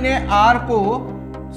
ने आर को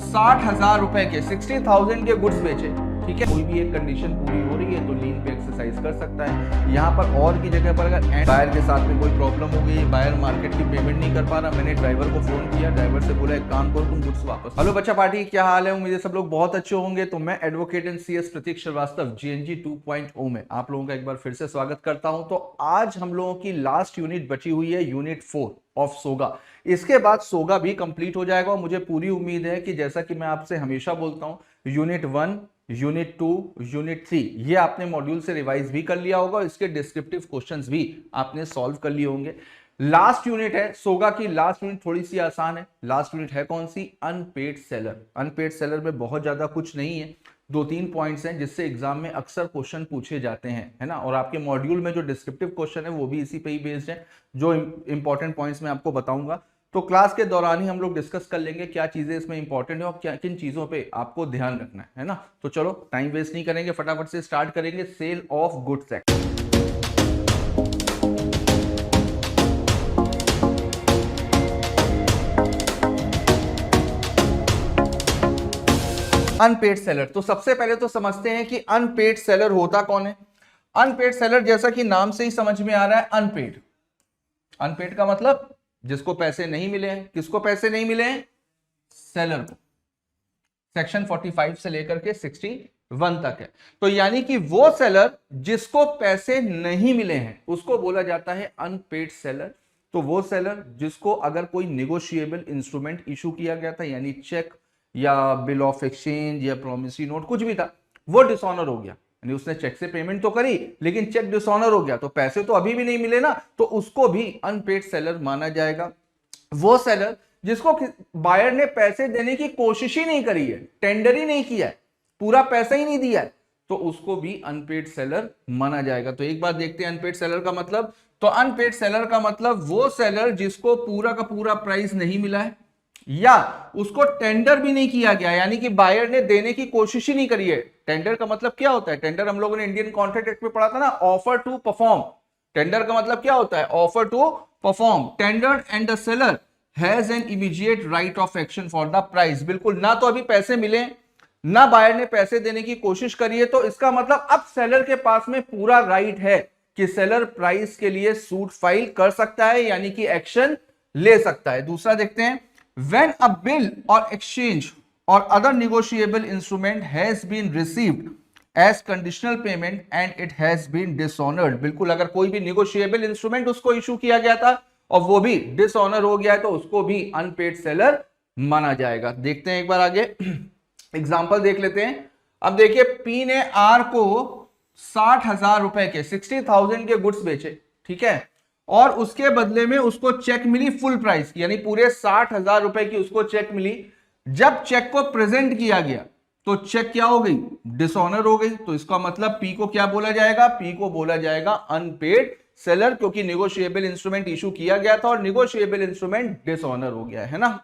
60,000 रुपए के 60,000 के गुड्स बेचे, ठीक है। कोई भी एक कंडीशन पूरी हो रही है तो लीन पे एक्सरसाइज कर सकता है। यहाँ पर और की जगह पर अगर बायर के साथ में कोई प्रॉब्लम हो गई, बायर मार्केट की पेमेंट नहीं कर पा रहा, मैंने ड्राइवर को फोन किया, ड्राइवर से बोला एक काम करो तुम गुड्स वापस। हेलो बच्चा पार्टी, क्या हाल है? उम्मीद है सब लोग बहुत अच्छे होंगे। तो मैं advocate and CS Pratik Srivastava GNG 2.0 में आप लोगों का एक बार फिर से स्वागत करता हूं। तो आज हम लोगों की लास्ट यूनिट बची हुई है, यूनिट 4 ऑफ सोगा। इसके बाद सोगा भी कंप्लीट हो जाएगा और मुझे पूरी उम्मीद है कि जैसा कि मैं आपसे हमेशा बोलता हूं, यूनिट 1, यूनिट 2, यूनिट 3 ये आपने मॉड्यूल से रिवाइज भी कर लिया होगा और इसके डिस्क्रिप्टिव क्वेश्चंस भी आपने सॉल्व कर लिए होंगे। लास्ट यूनिट है सोगा की, लास्ट यूनिट थोड़ी सी आसान है। लास्ट यूनिट है कौन सी? Unpaid seller. अनपेड सेलर में बहुत ज्यादा कुछ नहीं है, 2-3 पॉइंट्स हैं जिससे एग्जाम में अक्सर क्वेश्चन पूछे जाते हैं, है ना। और आपके मॉड्यूल में जो डिस्क्रिप्टिव क्वेश्चन है वो भी इसी पे ही बेस्ड है, जो इंपॉर्टेंट पॉइंट्स मैं आपको बताऊंगा। तो क्लास के दौरान ही हम लोग डिस्कस कर लेंगे क्या चीजें इसमें इंपॉर्टेंट है और क्या किन चीजों पे आपको ध्यान रखना है ना। तो चलो टाइम वेस्ट नहीं करेंगे, फटाफट से स्टार्ट करेंगे। Sale of goods act. Unpaid seller, तो सबसे पहले तो समझते हैं कि अनपेड सेलर होता कौन है। अनपेड सेलर जैसा कि नाम से ही समझ में आ रहा है, अनपेड। अनपेड का मतलब जिसको पैसे नहीं मिले हैं। किसको पैसे नहीं मिले हैं? सेलर को। सेक्शन 45 से लेकर के 61 तक है। तो यानी कि वो सेलर जिसको पैसे नहीं मिले हैं उसको बोला जाता है अनपेड सेलर। तो वो सेलर जिसको अगर कोई निगोशिएबल इंस्ट्रूमेंट इशू किया गया था, यानी चेक या बिल ऑफ एक्सचेंज या प्रोमिसरी नोट, कुछ भी था, वो डिसऑनर हो गया, यानी उसने चेक से पेमेंट तो करी लेकिन चेक डिसऑनर हो गया तो पैसे तो अभी भी नहीं मिले ना, तो उसको भी अनपेड सेलर माना जाएगा। वो सेलर जिसको बायर ने पैसे देने की कोशिश ही नहीं करी है, टेंडर ही नहीं किया है, पूरा पैसा ही नहीं दिया है, तो उसको भी अनपेड सेलर माना जाएगा। तो एक बार देखते हैं अनपेड सेलर का मतलब। तो अनपेड सेलर का मतलब वो सेलर जिसको पूरा का पूरा प्राइस नहीं मिला है या उसको टेंडर भी नहीं किया गया, यानी कि बायर ने देने की कोशिश ही नहीं करी है। टेंडर का मतलब क्या होता है? टेंडर हम लोगों ने इंडियन कॉन्ट्रैक्ट एक्ट में पढ़ा था ना, ऑफर टू परफॉर्म। टेंडर का मतलब क्या होता है? Offer to perform. Tender and the seller has an immediate right of action for the price. बिल्कुल, ना तो अभी पैसे मिले ना बायर ने पैसे देने की कोशिश करी है, तो इसका मतलब अब सेलर के पास में पूरा राइट है कि सेलर प्राइस के लिए सूट फाइल कर सकता है, यानी कि एक्शन ले सकता है। दूसरा देखते हैं, when a bill or exchange or other negotiable instrument has been received as conditional payment and it has been dishonored। बिल्कुल, अगर कोई भी negotiable instrument उसको इशू किया गया था और वो भी डिसऑनर हो गया है तो उसको भी अनपेड सेलर माना जाएगा। देखते हैं एक बार आगे एग्जांपल देख लेते हैं। अब देखिए, पी ने आर को 60,000 रुपए के 60,000 के गुड्स बेचे, ठीक है, और उसके बदले में उसको चेक मिली फुल प्राइस की, यानी पूरे 60,000 रुपए की उसको चेक मिली। जब चेक को प्रेजेंट किया गया तो चेक क्या हो गई? डिसऑनर हो गई। तो इसका मतलब पी को क्या बोला जाएगा? पी को बोला जाएगा अनपेड सेलर, क्योंकि निगोशिएबल इंस्ट्रूमेंट इशू किया गया था और निगोशिएबल इंस्ट्रूमेंट डिसऑनर हो गया है ना।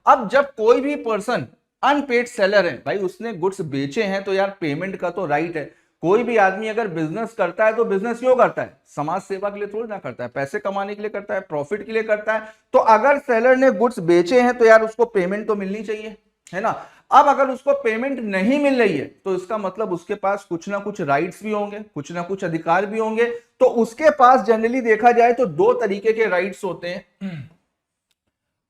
अब जब कोई भी पर्सन अनपेड सेलर है, भाई उसने गुड्स बेचे हैं तो यार पेमेंट का तो राइट है। कोई भी आदमी अगर बिजनेस करता है तो बिजनेस क्यों करता है? समाज सेवा के लिए थोड़ी ना करता है, पैसे कमाने के लिए करता है, प्रॉफिट के लिए करता है। तो अगर सेलर ने गुड्स बेचे हैं तो यार उसको पेमेंट तो मिलनी चाहिए, है ना। अब अगर उसको पेमेंट नहीं मिल रही है तो इसका मतलब उसके पास कुछ ना कुछ राइट्स भी होंगे, कुछ ना कुछ अधिकार भी होंगे। तो उसके पास जनरली देखा जाए तो 2 तरीके के राइट्स होते हैं।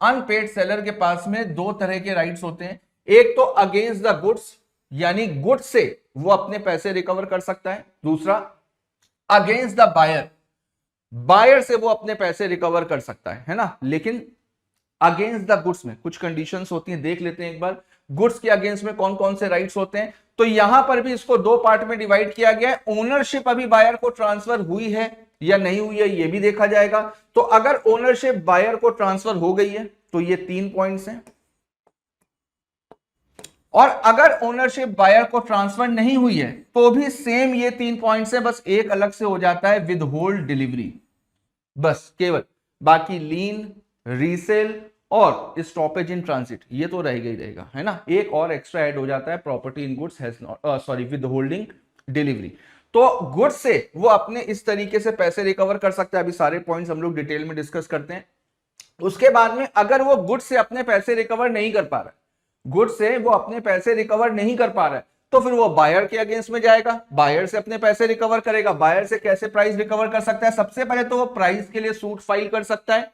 अनपेड सेलर के पास में 2 तरह के राइट्स होते हैं। एक तो अगेंस्ट द गुड्स, यानी गुड्स से वो अपने पैसे रिकवर कर सकता है। दूसरा अगेंस्ट द बायर, बायर से वो अपने पैसे रिकवर कर सकता है ना। लेकिन अगेंस्ट द गुड्स में कुछ कंडीशंस होती हैं, देख लेते हैं एक बार। गुड्स के अगेंस्ट में कौन कौन से राइट्स होते हैं? तो यहां पर भी इसको 2 पार्ट में डिवाइड किया गया है। ओनरशिप अभी बायर को ट्रांसफर हुई है या नहीं हुई है, यह भी देखा जाएगा। तो अगर ओनरशिप बायर को ट्रांसफर हो गई है तो ये 3 पॉइंट्स हैं, और अगर ओनरशिप बायर को ट्रांसफर नहीं हुई है तो भी सेम ये 3 पॉइंट्स हैं, बस एक अलग से हो जाता है विद होल्ड डिलीवरी, बस केवल। बाकी लीन, रीसेल और स्टॉपेज इन ट्रांजिट ये तो रहेगा ही रहेगा, है ना। एक और एक्स्ट्रा ऐड हो जाता है, property in goods has not sorry with holding delivery. तो गुड्स से वो अपने इस तरीके से पैसे रिकवर कर सकता है। अभी सारे पॉइंट्स हम लोग डिटेल में डिस्कस करते हैं। उसके बाद में अगर वो गुड्स से अपने पैसे रिकवर नहीं कर पा रहा है, गुड्स से वो अपने पैसे रिकवर नहीं कर पा रहा है, तो फिर वो बायर के अगेंस्ट में जाएगा, बायर से अपने पैसे रिकवर करेगा। बायर से कैसे प्राइस रिकवर कर सकता है? सबसे पहले तो वो प्राइस के लिए सूट फाइल कर सकता है।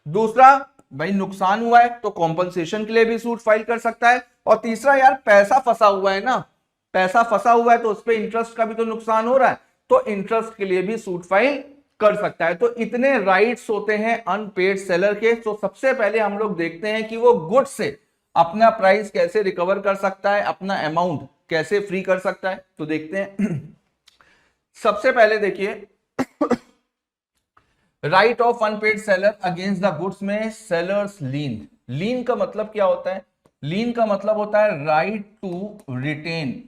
दूसरा, भाई नुकसान हुआ है तो कॉम्पनसेशन के लिए भी सूट फाइल कर सकता है। और तीसरा, यार पैसा फंसा हुआ है ना, पैसा फंसा हुआ है तो उस पर इंटरेस्ट का भी तो नुकसान हो रहा है, तो इंटरेस्ट के लिए भी सूट फाइल कर सकता है। तो इतने राइट्स होते हैं अनपेड सेलर के। तो सबसे पहले हम लोग देखते हैं कि वो गुड्स से अपना प्राइस कैसे रिकवर कर सकता है, अपना अमाउंट कैसे फ्री कर सकता है। तो देखते हैं। सबसे पहले देखिए, right of unpaid seller against the goods में सेलर्स लीन। लीन का मतलब क्या होता है? लीन का मतलब होता है राइट टू रिटेन,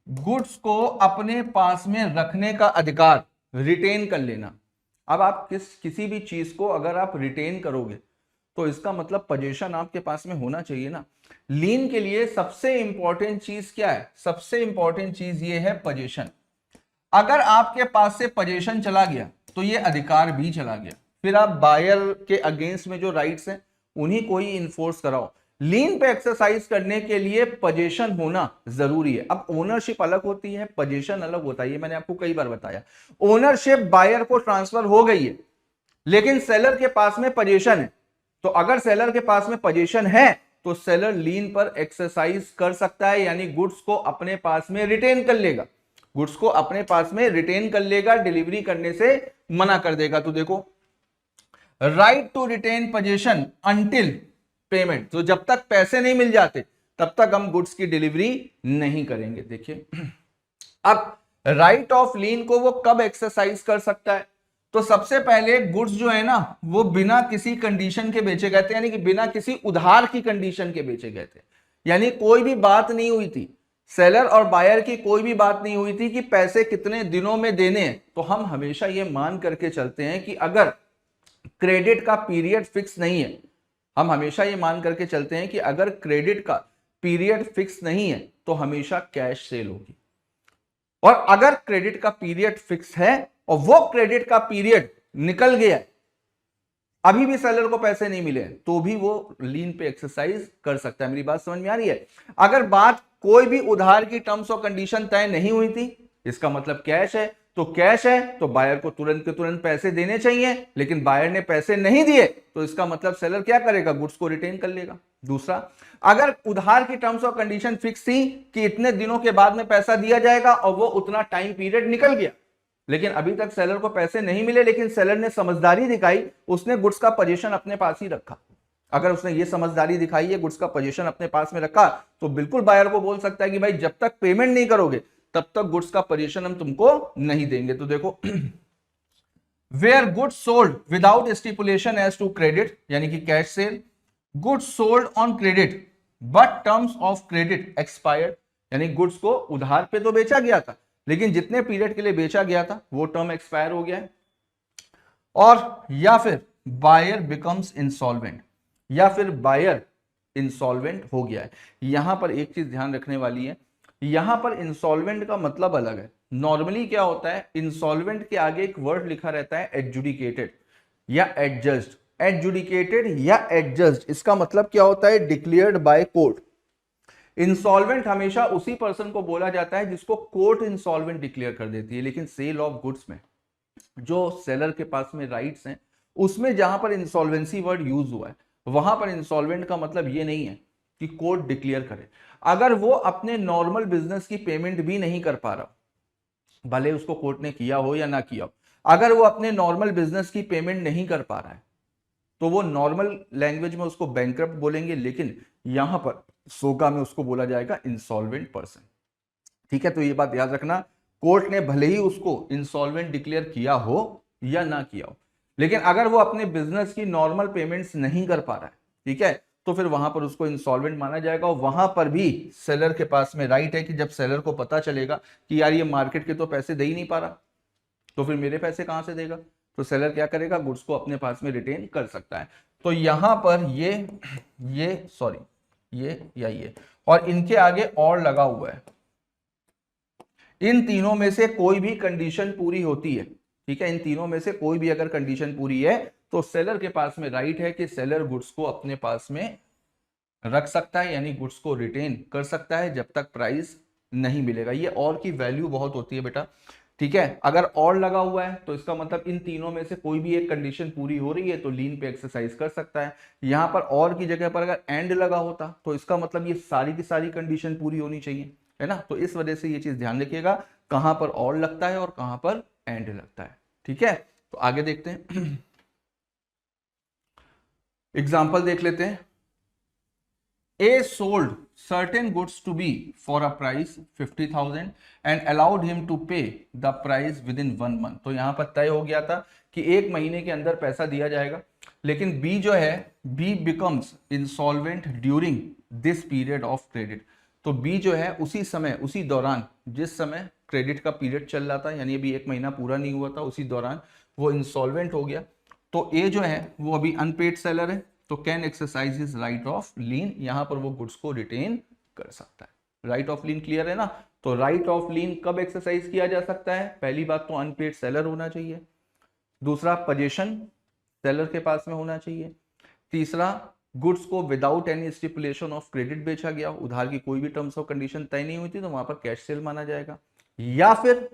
गुड्स को अपने पास में रखने का अधिकार, रिटेन कर लेना। अब आप किसी भी चीज को अगर आप रिटेन करोगे तो इसका मतलब पोजीशन आपके पास में होना चाहिए ना। लीन के लिए सबसे इंपॉर्टेंट चीज क्या है? सबसे इंपॉर्टेंट चीज ये है पोजीशन। अगर आपके पास से पोजीशन चला गया तो ये अधिकार भी चला गया, फिर आप बायर के अगेंस्ट में जो राइट्स हैं उन्हीं को ही इन्फोर्स कराओ। लीन पे एक्सरसाइज करने के लिए पोजीशन होना जरूरी है। अब ओनरशिप अलग होती है, पोजीशन अलग होता है, ये मैंने आपको कई बार बताया। ओनरशिप बायर को ट्रांसफर हो गई है लेकिन सेलर के पास में पोजीशन है, तो अगर सेलर के पास में पोजीशन है तो सेलर लीन पर एक्सरसाइज कर सकता है, यानी गुड्स को अपने पास में रिटेन कर लेगा, गुड्स को अपने पास में रिटेन कर लेगा, डिलीवरी करने से मना कर देगा। तो देखो, right to retain position until payment, तो जब तक पैसे नहीं मिल जाते तब तक हम गुड्स की डिलीवरी नहीं करेंगे। देखिए, अब राइट ऑफ लीन को वो कब एक्सरसाइज कर सकता है? तो सबसे पहले गुड्स जो है ना वो बिना किसी कंडीशन के बेचे गए थे, यानी कि बिना किसी उधार की कंडीशन के बेचे गए थे, यानी कोई भी बात नहीं हुई थी, सेलर और बायर की कोई भी बात नहीं हुई थी कि पैसे कितने दिनों में देने हैं। तो हम हमेशा ये मान करके चलते हैं कि अगर क्रेडिट का पीरियड फिक्स नहीं है, हम हमेशा ये मान करके चलते हैं कि अगर क्रेडिट का पीरियड फिक्स नहीं है तो हमेशा कैश सेल होगी। और अगर क्रेडिट का पीरियड फिक्स है और वो क्रेडिट का पीरियड निकल गया, अभी भी सेलर को पैसे नहीं मिले, तो भी वो लीन पे एक्सरसाइज कर सकता है। मेरी बात समझ में आ रही है? अगर बात कोई भी उधार की टर्म्स और कंडीशन तय नहीं हुई थी, इसका मतलब कैश है, तो कैश है तो बायर को तुरंत के तुरंत पैसे देने चाहिए, लेकिन बायर ने पैसे नहीं दिए तो इसका मतलब सेलर क्या करेगा? गुड्स को रिटेन कर लेगा। दूसरा, अगर उधार की टर्म्स और कंडीशन फिक्स थी कि इतने दिनों के बाद में पैसा दिया जाएगा और वो उतना टाइम पीरियड निकल गया, लेकिन अभी तक सेलर को पैसे नहीं मिले, लेकिन सेलर ने समझदारी दिखाई, उसने गुड्स का पोजीशन अपने पास ही रखा। अगर उसने ये समझदारी दिखाई है, गुड्स का पोजीशन अपने पास में रखा, तो बिल्कुल बायर को बोल सकता है कि भाई जब तक पेमेंट नहीं करोगे तब तक गुड्स का पोजीशन हम तुमको नहीं देंगे। तो देखो, where goods sold without stipulation as to credit, यानी कि cash sale, goods sold on credit but terms of credit expired, यानी गुड्स को उधार पे तो बेचा गया था लेकिन जितने पीरियड के लिए बेचा गया था वो टर्म एक्सपायर हो गया है। और या फिर बायर बिकम्स इंसॉल्वेंट, या फिर बायर इंसॉल्वेंट हो गया है। यहां पर एक चीज ध्यान रखने वाली है, यहां पर इंसॉल्वेंट का मतलब अलग है। नॉर्मली क्या होता है, इंसॉल्वेंट के आगे एक वर्ड लिखा रहता है एडजुडिकेटेड या एडजस्ट। एडजुडिकेटेड या एडजस्ट, इसका मतलब क्या होता है? Declared by court. इंसॉल्वेंट हमेशा उसी पर्सन को बोला जाता है जिसको कोर्ट इंसॉल्वेंट डिक्लेयर कर देती है, लेकिन सेल ऑफ गुड्स में जो सेलर के पास में राइट्स हैं उसमें जहां पर इंसॉल्वेंसी वर्ड यूज हुआ है वहां पर इंसॉल्वेंट का मतलब ये नहीं है कि कोर्ट डिक्लेयर करे। अगर वो अपने नॉर्मल बिजनेस की पेमेंट भी नहीं कर पा रहा, भले उसको कोर्ट ने किया हो या ना किया हो, अगर वो अपने नॉर्मल बिजनेस की पेमेंट नहीं कर पा रहा है तो वो नॉर्मल लैंग्वेज में उसको बैंकरप्ट बोलेंगे, लेकिन यहां पर सोगा में उसको बोला जाएगा इंसॉल्वेंट पर्सन। ठीक है, तो ये बात याद रखना, कोर्ट ने भले ही उसको इंसॉल्वेंट डिक्लेयर किया हो या ना किया हो, लेकिन अगर वो अपने बिजनेस की नॉर्मल पेमेंट्स नहीं कर पा रहा है, ठीक है, तो फिर वहां पर उसको इंसॉल्वेंट माना जाएगा। और वहां पर भी सेलर के पास में राइट है कि जब सेलर को पता चलेगा कि यार ये मार्केट के तो पैसे दे ही नहीं पा रहा, तो फिर मेरे पैसे कहां से देगा, तो सेलर क्या करेगा? गुड्स को अपने पास में रिटेन कर सकता है। तो यहां पर ये सॉरी ये और इनके आगे और लगा हुआ है, इन तीनों में से कोई भी कंडीशन पूरी होती है ठीक है, इन तीनों में से कोई भी अगर कंडीशन पूरी है तो सेलर के पास में राइट है कि सेलर गुड्स को अपने पास में रख सकता है, यानी गुड्स को रिटेन कर सकता है जब तक प्राइस नहीं मिलेगा। ये और की वैल्यू बहुत होती है बेटा, ठीक है। अगर और लगा हुआ है तो इसका मतलब इन तीनों में से कोई भी एक कंडीशन पूरी हो रही है तो लीन पे एक्सरसाइज कर सकता है। यहां पर और की जगह पर अगर एंड लगा होता तो इसका मतलब ये सारी की सारी कंडीशन पूरी होनी चाहिए, है ना। तो इस वजह से ये चीज ध्यान रखिएगा कहां पर और लगता है और कहां पर एंड लगता है, ठीक है। तो आगे देखते हैं, एग्जाम्पल देख लेते हैं। A sold certain goods to B for a price 50,000 and allowed him to pay the price within 1 month। तो यहां पर तय हो गया था कि 1 महीने के अंदर पैसा दिया जाएगा, लेकिन B जो है B becomes insolvent during this period of credit। तो B जो है उसी समय, उसी दौरान, जिस समय क्रेडिट का पीरियड चल रहा था, यानी अभी 1 महीना पूरा नहीं हुआ था, उसी दौरान वो इंसॉल्वेंट हो गया। तो A जो है वो अभी अनपेड सेलर है, तो can exercise is right of lien, यहां पर वो गुड्स को रिटेन कर सकता है। राइट ऑफ लीन क्लियर है ना। तो राइट ऑफ लीन कब एक्सरसाइज किया जा सकता है? पहली बात तो अनपेड सेलर होना चाहिए, दूसरा पोजीशन सेलर के पास में होना चाहिए, तीसरा गुड्स को without any stipulation of credit बेचा गया, उधार की कोई भी टर्म्स ऑफ कंडीशन तय नहीं हुई थी तो वहां पर कैश सेल माना जाएगा, या फिर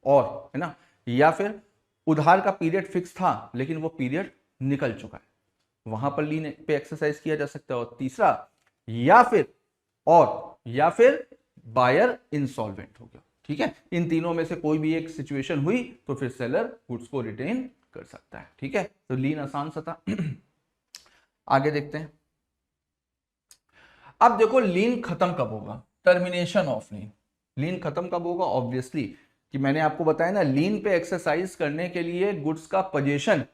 और, है ना, या फिर उधार का पीरियड फिक्स था लेकिन वो पीरियड निकल चुका है, वहां पर लीन पे एक्सरसाइज किया जा सकता है। और तीसरा, या फिर बायर इंसॉल्वेंट हो गया, ठीक है। इन तीनों में से कोई भी एक सिचुएशन हुई तो फिर सेलर गुड्स को रिटेन कर सकता है, ठीक है। तो लीन आसान सा था। आगे देखते हैं। अब देखो लीन खत्म कब होगा, टर्मिनेशन ऑफ लीन। लीन खत्म कब होगा? ऑब्वियसली कि मैंने आपको बताया ना, लीन पे एक्सरसाइज करने के लिए गुड्स का पोजीशन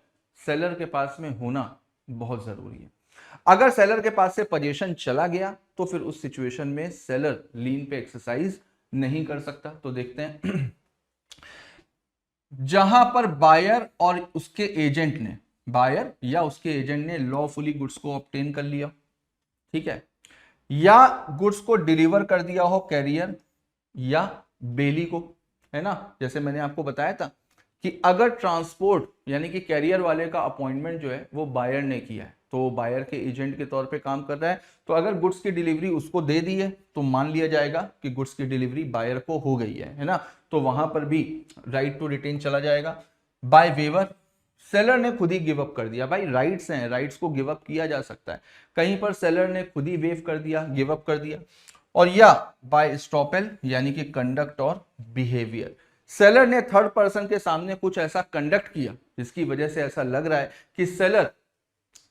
सेलर के पास में होना बहुत जरूरी है। अगर सेलर के पास से पोजीशन चला गया तो फिर उस सिचुएशन में सेलर लीन पे एक्सरसाइज नहीं कर सकता। तो देखते हैं, जहां पर बायर और उसके एजेंट ने, बायर या उसके एजेंट ने लॉफुली गुड्स को ऑब्टेन कर लिया, ठीक है, या गुड्स को डिलीवर कर दिया हो कैरियर या बेली को, है ना। जैसे मैंने आपको बताया था कि अगर ट्रांसपोर्ट यानी कि कैरियर वाले का अपॉइंटमेंट जो है वो बायर ने किया है तो बायर के एजेंट के तौर पे काम कर रहा है, तो अगर गुड्स की डिलीवरी उसको दे दी है तो मान लिया जाएगा कि गुड्स की डिलीवरी बायर को हो गई है ना। तो वहां पर भी राइट टू रिटेन चला जाएगा। बाय वेवर, सेलर ने खुद ही गिव अप कर दिया, भाई राइट्स हैं, राइट्स को गिव अप किया जा सकता है, कहीं पर सेलर ने खुद ही वेव कर दिया, गिव अप कर दिया। और या बाय स्टॉपेल यानी कि कंडक्ट और बिहेवियर, सेलर ने थर्ड पर्सन के सामने कुछ ऐसा कंडक्ट किया जिसकी वजह से ऐसा लग रहा है कि सेलर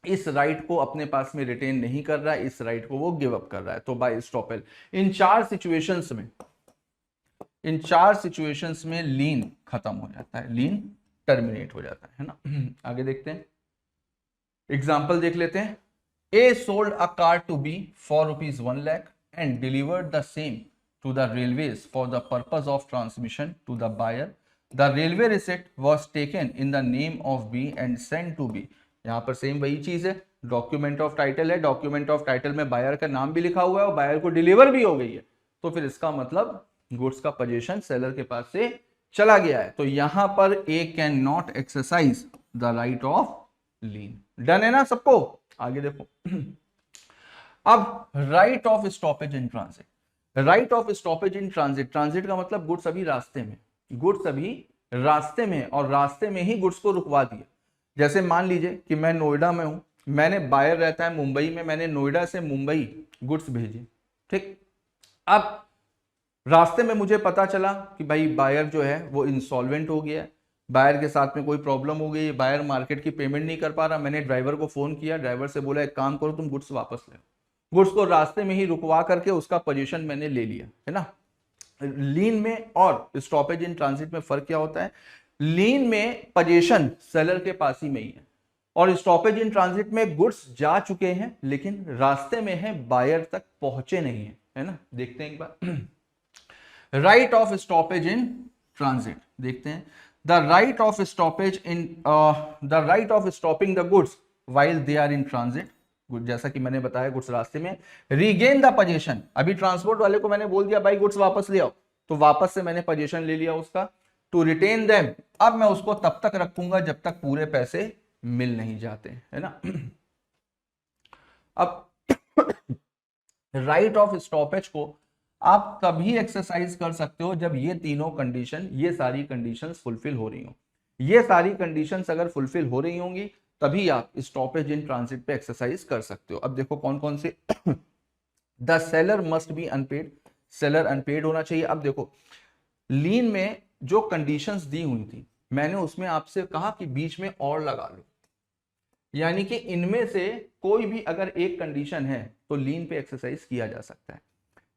इस राइट को अपने पास में रिटेन नहीं कर रहा है, इस राइट को वो गिव अप कर रहा है, तो बाय स्टॉपेल। इन चार सिचुएशंस में लीन खत्म हो जाता है, लीन टर्मिनेट हो जाता है ना। आगे देखते हैं, एग्जाम्पल देख लेते हैं। A sold a car to B for ₹1 lakh and delivered the same to the railways for the purpose of transmission to the buyer. The railway receipt was taken in the name of B and sent to B। यहाँ पर same वही चीज है, document of title है, document of title में buyer का नाम भी लिखा हुआ है और बायर को डिलीवर भी हो गई है, तो फिर इसका मतलब गुड्स का पोजीशन सेलर के पास से चला गया है। तो यहां पर A can not exercise the right of lien. Done है ना सबको? आगे देखो। अब right of stoppage in transit, right of stoppage in transit, transit का मतलब गुड्स अभी रास्ते में, गुड्स अभी रास्ते में और रास्ते में ही गुड्स को रुकवा दिया। जैसे मान लीजिए कि मैं नोएडा में हूं, मैंने बायर रहता है मुंबई में, मैंने नोएडा से मुंबई गुड्स भेजी, ठीक। अब रास्ते में मुझे पता चला कि भाई बायर जो है वो इंसॉल्वेंट हो गया है, बायर के साथ में कोई प्रॉब्लम हो गई, बायर मार्केट की पेमेंट नहीं कर पा रहा। मैंने ड्राइवर को फोन किया, ड्राइवर से बोला एक काम करो तुम गुड्स वापस ले, गुड्स को रास्ते में ही रुकवा करके उसका पोजीशन मैंने ले लिया, है ना। लीन में और स्टॉपेज इन ट्रांजिट में फर्क क्या होता है? लीन में पोजीशन सेलर के पास ही में ही है और स्टॉपेज इन ट्रांजिट में गुड्स जा चुके हैं लेकिन रास्ते में है, बायर तक पहुंचे नहीं है ना। देखते हैं एक बार, right of stoppage in transit देखते हैं। The right of stoppage in the right of stopping the goods while they are in transit, जैसा कि मैंने बताया गुड्स रास्ते में, रीगेन द पोजीशन, अभी ट्रांसपोर्ट वाले को मैंने बोल दिया भाई गुड्स वापस ले आओ, तो वापस से मैंने पोजीशन ले लिया उसका, टू रिटेन देम, अब मैं उसको तब तक रखूंगा जब तक पूरे पैसे मिल नहीं जाते, है ना। अब राइट ऑफ स्टॉपेज को आप तभी एक्सरसाइज कर सकते हो जब ये तीनों कंडीशन, ये सारी कंडीशंस फुलफिल हो रही हो। ये सारी कंडीशंस अगर फुलफिल हो रही होंगी तभी आप स्टॉपेज इन ट्रांजिट पे एक्सरसाइज कर सकते हो। अब देखो कौन कौन से। The seller must be unpaid, seller unpaid होना चाहिए। अब देखो लीन में जो कंडीशंस दी हुई थी मैंने उसमें आपसे कहा कि बीच में और लगा लो, यानी कि इनमें से कोई भी अगर एक कंडीशन है तो लीन पे एक्सरसाइज किया जा सकता है।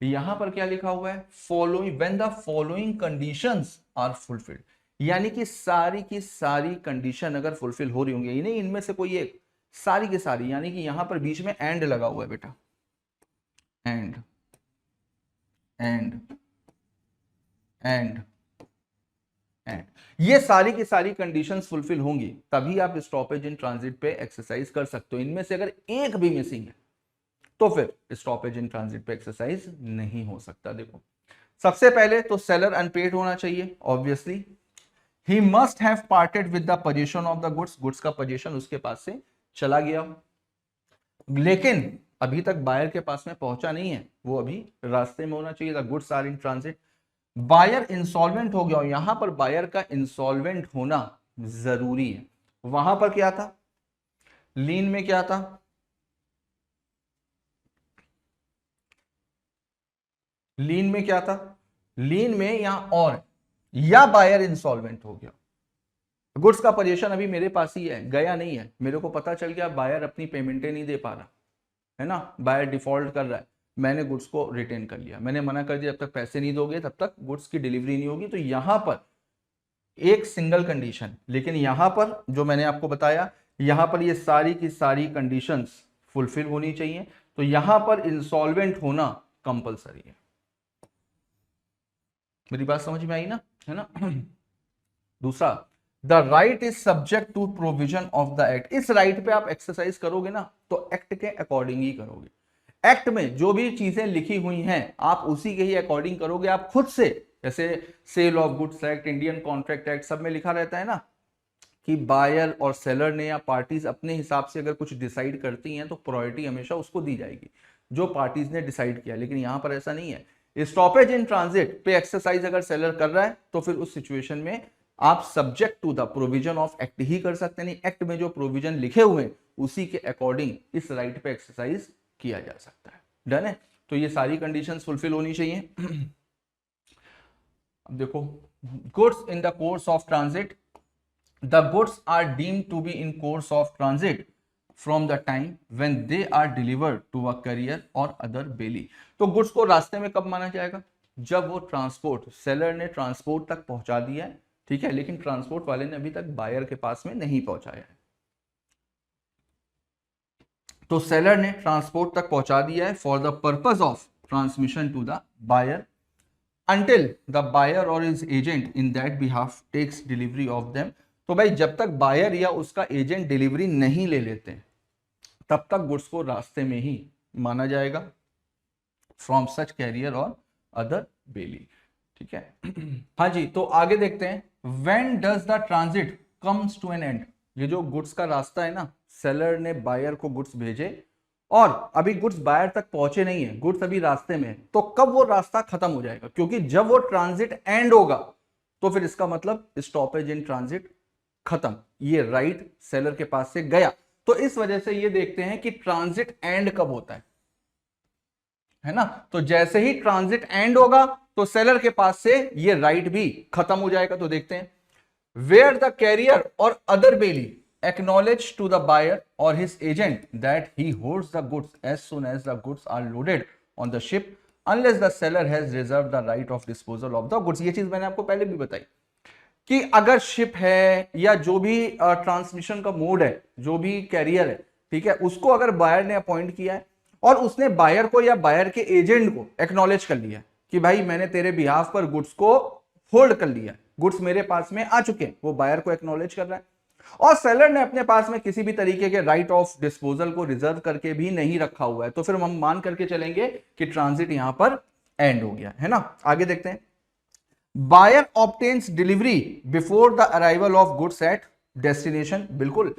यहां पर क्या लिखा हुआ है, following when the following conditions are fulfilled, यानी कि सारी की सारी कंडीशन अगर फुलफिल हो रही होंगी, नहीं इनमें से कोई एक, सारी की सारी, यानी कि यहां पर बीच में एंड लगा हुआ है बेटा, एंड एंड एंड एंड, ये सारी की सारी कंडीशंस फुलफिल होंगी तभी आप स्टॉपेज इन ट्रांजिट पे एक्सरसाइज कर सकते हो। इनमें से अगर एक भी मिसिंग है तो फिर स्टॉपेज इन ट्रांजिट पे एक्सरसाइज नहीं हो सकता। देखो सबसे पहले तो सेलर अनपेड होना चाहिए obviously. He must have parted with the position of the goods, goods का पोजीशन उसके पास से चला गया, लेकिन अभी तक बायर के पास में पहुंचा नहीं है, वो अभी रास्ते में होना चाहिए। The goods are in transit. Buyer insolvent हो गया, यहां पर बायर का इंसॉल्वेंट होना जरूरी है। वहां पर क्या था, लीन में क्या था, लीन में क्या था, लीन में यहां और, या बायर इंसॉल्वेंट हो गया, गुड्स का पोजीशन अभी मेरे पास ही है, गया नहीं है, मेरे को पता चल गया बायर अपनी पेमेंटें नहीं दे पा रहा है ना, बायर डिफॉल्ट कर रहा है, मैंने गुड्स को रिटेन कर लिया, मैंने मना कर दिया जब तक पैसे नहीं दोगे तब तक गुड्स की डिलीवरी नहीं होगी। तो यहां पर एक सिंगल कंडीशन, लेकिन यहां पर जो मैंने आपको बताया, यहां पर ये सारी की सारी कंडीशंस फुलफिल होनी चाहिए, तो यहां पर इंसॉल्वेंट होना कंपलसरी है। मेरी बात समझ में आई ना, है ना। दूसरा, the right is subject to provision of the act. इस राइट पे आप एक्सरसाइज करोगे ना तो एक्ट के अकॉर्डिंग ही करोगे। एक्ट में जो भी चीजें लिखी हुई हैं आप उसी के ही अकॉर्डिंग करोगे। आप खुद से, जैसे sale of goods act, Indian contract act, सब में लिखा रहता है ना कि बायर और सेलर ने या पार्टीज अपने हिसाब से अगर कुछ डिसाइड करती हैं तो प्रायोरिटी हमेशा उसको दी जाएगी जो पार्टीज ने डिसाइड किया, लेकिन यहां पर ऐसा नहीं है। स्टॉपेज इन ट्रांजिट पे एक्सरसाइज अगर सेलर कर रहा है तो फिर उस सिचुएशन में आप subject to the provision of act ही कर सकते हैं। एक्ट में जो प्रोविजन लिखे हुए हैं उसी के अकॉर्डिंग इस राइट पे एक्सरसाइज किया जा सकता है। डन है, तो ये सारी कंडीशंस फुलफिल होनी चाहिए। अब देखो, goods in the course of transit, the goods are deemed to be in course of transit from the time when they are delivered to a carrier or other bailee. तो goods को रास्ते में कब माना जाएगा, जब वो ट्रांसपोर्ट, सेलर ने ट्रांसपोर्ट तक पहुंचा दिया है, ठीक है, लेकिन ट्रांसपोर्ट वाले ने अभी तक बायर के पास में नहीं पहुंचाया है। तो सेलर ने ट्रांसपोर्ट तक पहुंचा दिया है for the purpose of transmission to the buyer until the buyer or his agent in that behalf takes delivery of them. तो भाई जब तक बायर या उसका एजेंट डिलीवरी नहीं ले लेते तब तक गुड्स को रास्ते में ही माना जाएगा from such carrier or other bailee, ठीक है। हाँ जी, तो आगे देखते हैं, when does the transit comes to an end. ये जो गुड्स का रास्ता है ना, सेलर ने बायर को गुड्स भेजे और अभी गुड्स बायर तक पहुंचे नहीं है, गुड्स अभी रास्ते में, तो कब वो रास्ता खत्म हो जाएगा, क्योंकि जब वो ट्रांजिट एंड होगा तो फिर इसका मतलब स्टॉपेज इन ट्रांजिट खत्म, ये राइट सेलर के पास से गया। तो इस वजह से ये देखते हैं कि ट्रांजिट एंड कब होता है ना, तो जैसे ही ट्रांजिट एंड होगा तो सेलर के पास से ये राइट भी खत्म हो जाएगा। तो देखते हैं, where the carrier or other bailee acknowledge to the buyer or his agent that he holds the goods as soon as the goods are loaded on the ship unless the seller has reserve the right of disposal of the goods. ये चीज मैंने आपको पहले भी बताई कि अगर ship है या जो भी ट्रांसमिशन का मोड है, जो भी कैरियर है, ठीक है, उसको अगर बायर ने अपॉइंट किया है और उसने बायर को या बायर के एजेंट को एक्नॉलेज कर लिया कि भाई मैंने तेरे बिहाफ पर गुड्स को होल्ड कर लिया, गुड्स मेरे पास में आ चुके हैं, वो बायर को एक्नॉलेज कर रहा है, और सेलर ने अपने पास में किसी भी तरीके के राइट ऑफ डिस्पोजल को रिजर्व करके भी नहीं रखा हुआ है, तो फिर हम मान करके चलेंगे कि ट्रांजिट यहां पर एंड हो गया है ना। आगे देखते हैं, buyer obtains delivery before the arrival of goods at destination, बिल्कुल।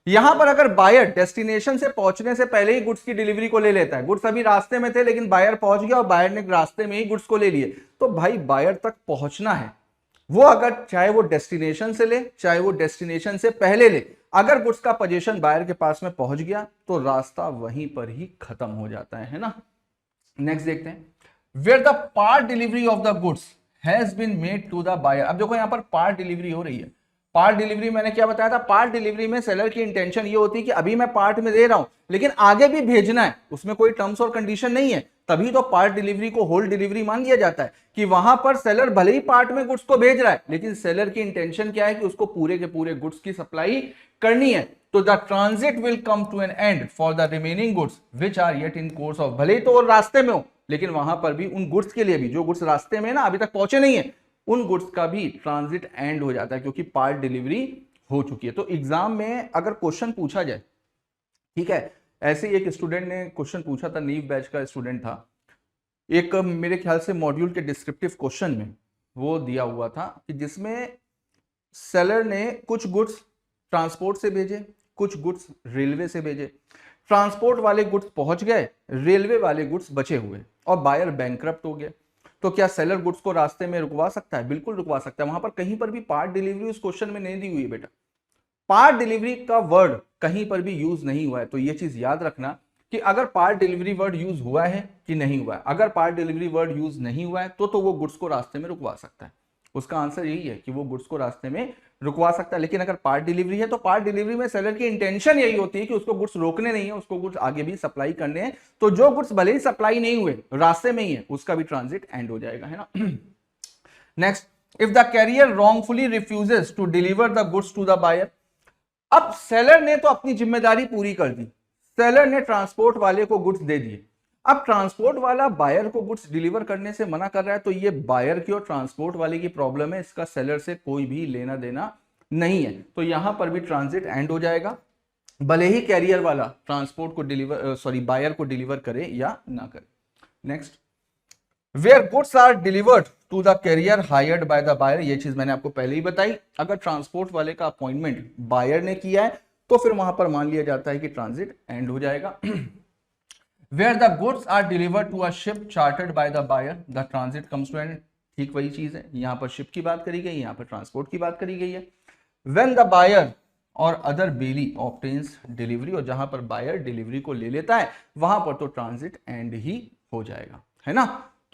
यहां पर अगर बायर डेस्टिनेशन से पहुंचने से पहले ही गुड्स की डिलीवरी को ले लेता है, गुड्स अभी रास्ते में थे लेकिन बायर पहुंच गया और बायर ने रास्ते में ही गुड्स को ले लिए, तो भाई बायर तक पहुंचना है, वो अगर चाहे वो डेस्टिनेशन से ले चाहे वो डेस्टिनेशन से पहले ले, अगर गुड्स का पोजीशन बायर के पास में पहुंच गया तो रास्ता वहीं पर ही खत्म हो जाता है ना। नेक्स्ट देखते हैं, where the part delivery of the goods has been made to the buyer. अब देखो यहां पर पार्ट डिलीवरी हो रही है। पार्ट डिलीवरी मैंने क्या बताया था, पार्ट डिलीवरी में सेलर की इंटेंशन ये होती है कि अभी मैं पार्ट में दे रहा हूं लेकिन आगे भी भेजना है, उसमें कोई टर्म्स और कंडीशन नहीं है, तभी तो पार्ट डिलीवरी को होल डिलीवरी मान लिया जाता है कि वहां पर सेलर भले ही पार्ट में गुड्स को भेज रहा है लेकिन सेलर की इंटेंशन क्या है कि उसको पूरे के पूरे गुड्स की सप्लाई करनी है। तो the transit will come to an end for the remaining goods which are yet in course of, भले ही तो रास्ते में हो लेकिन वहां पर भी उन गुड्स के लिए भी, जो गुड्स रास्ते में ना अभी तक पहुंचे नहीं है, उन गुड्स का भी ट्रांजिट एंड हो जाता है क्योंकि पार्ट डिलीवरी हो चुकी है। तो एग्जाम में अगर क्वेश्चन पूछा जाए, ठीक है, ऐसे ही एक स्टूडेंट ने क्वेश्चन पूछा था, नीव बैच का स्टूडेंट था, एक मेरे ख्याल से मॉड्यूल के डिस्क्रिप्टिव क्वेश्चन में वो दिया हुआ था कि जिसमें सेलर ने कुछ गुड्स ट्रांसपोर्ट से भेजे, कुछ गुड्स रेलवे से भेजे, ट्रांसपोर्ट वाले गुड्स पहुंच गए, रेलवे वाले गुड्स बचे हुए और बायर बैंकरप्ट हो गया। तो क्या सेलर गुड्स को रास्ते में रुकवा सकता है? बिल्कुल रुकवा सकता है। वहां पर कहीं पर भी पार्ट डिलीवरी उस क्वेश्चन में नहीं दी हुई है बेटा, पार्ट डिलीवरी का वर्ड कहीं पर भी यूज नहीं हुआ है। तो ये चीज याद रखना कि अगर पार्ट डिलीवरी वर्ड यूज हुआ है कि नहीं हुआ है। अगर पार्ट डिलीवरी वर्ड यूज नहीं हुआ है तो वो गुड्स को रास्ते में रुकवा सकता है। उसका आंसर यही है कि वो गुड्स को रास्ते में रुकवा सकता है। लेकिन अगर पार्ट डिलीवरी है तो पार्ट डिलीवरी में सेलर की इंटेंशन यही होती है कि उसको गुड्स रोकने नहीं है, उसको गुड्स आगे भी सप्लाई करने हैं। तो जो गुड्स भले ही सप्लाई नहीं हुए, रास्ते में ही है, उसका भी ट्रांजिट एंड हो जाएगा, है ना। Next, if the carrier wrongfully refuses to deliver the goods to the buyer. अब सेलर ने तो अपनी जिम्मेदारी पूरी कर दी, सेलर ने ट्रांसपोर्ट वाले को गुड्स दे दिए। अब ट्रांसपोर्ट वाला बायर को गुड्स डिलीवर करने से मना कर रहा है तो ये बायर की और ट्रांसपोर्ट वाले की प्रॉब्लम है, इसका सेलर से कोई भी लेना देना नहीं है। तो यहां पर भी ट्रांजिट एंड हो जाएगा, भले ही कैरियर वाला ट्रांसपोर्ट को डिलीवर बायर को डिलीवर करे या ना करे। Next, where goods are delivered to the carrier hired by the buyer. ये चीज मैंने आपको पहले ही बताई, अगर ट्रांसपोर्ट वाले का अपॉइंटमेंट बायर ने किया है तो फिर वहां पर मान लिया जाता है कि ट्रांजिट एंड हो जाएगा। Where the goods are delivered to a ship chartered by the buyer, the transit comes to an, ठीक वही चीज है, यहां पर शिप की बात करी गई, यहां पर ट्रांसपोर्ट की बात करी गई है। When the buyer और अदर बेली ऑब्टेन्स डिलीवरी, और जहां पर बायर डिलीवरी को ले लेता है वहां पर तो ट्रांजिट एंड ही हो जाएगा, है ना।